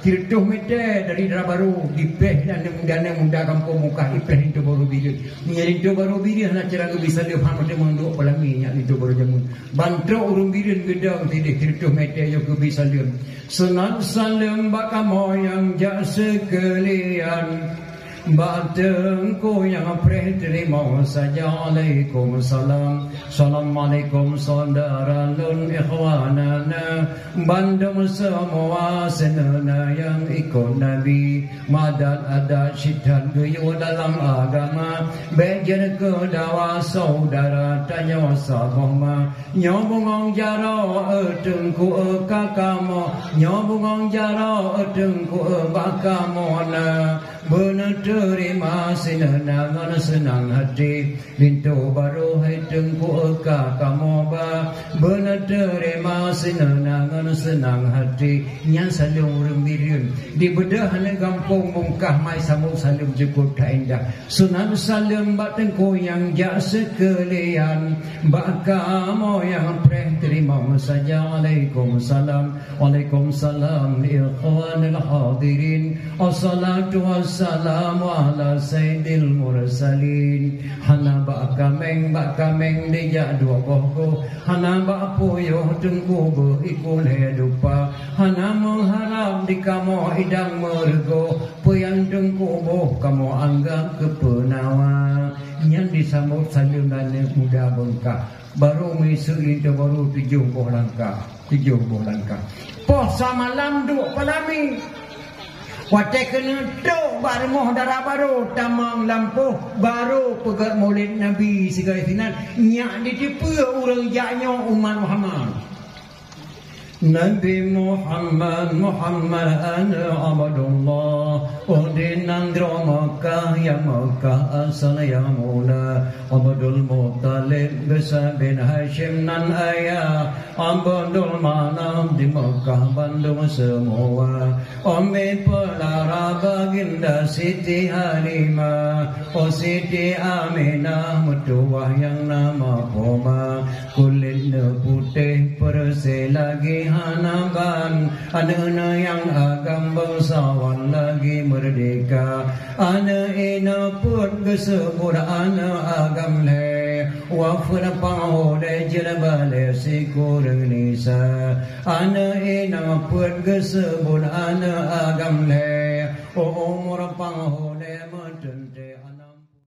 Tirtuh mete dari darah baru dipeh dan muda kampung muka ipeh itu baru biru menjadi itu baru biru nak cara bisa dia paham dia menduk pelami nya itu baru jamun bantu urung biru gedang tidak tirtuh mete yo ke bisa dia senang salam baka moyang jak sekalian Batengku yang terima saja. Waalaikumsalam. Assalamualaikum saudara lun ikhwanana Bandung semua senana yang ikut Nabi Madad ada syidan geyu dalam agama Bejen ke dawa saudara tanya saboma Nyobongong jaro etengku kakamo Nyobongong jaro etengku bakamona Benar terima senang senang hati Pintu baru hitungku eka kamu ba Benar terima senang senang hati Yang salung rembirin Di bedahan kampung mungkah mai samung salung cukup tak indah Sunan salam batengku yang jak sekalian Bak kamu yang preh terima saja Waalaikumsalam Waalaikumsalam Ikhwanil hadirin Assalatu wassalamu ala sayyidil mursalin Hana bak kameng dia dua bohko Hana bak puyuh tengku berikul hidupa Hana mengharap di kamu idang mergo Puyang tengku boh kamu anggap kepenawa Yang disambut salim dan muda bengkak Baru misu itu baru 70 langkah Poh sama lam duk pelami Watai kena duk barmoh darah baru Tamang lampuh baru pegat maulid Nabi segala sinan Nyak ditipu orang jaknya umat Muhammad Nabi Muhammad ana abadullah Uhdin andro Makkah ya Makkah asal ya mula Abdul Muttalib Bisa bin Hashim nan ayah Abdul Manaf di Makkah Bandung semua Umi pelara baginda Siti Halimah Oh Siti Aminah Mertuah yang nama Poma Kulitnya putih perse lagi hanaban Ana yang agam bangsawan lagi merdeka Ana ina pun kesebut ana agam le Wafna panghode jelbale sikurang nisa Ana ina pun kesebut ana agam le O umur panghode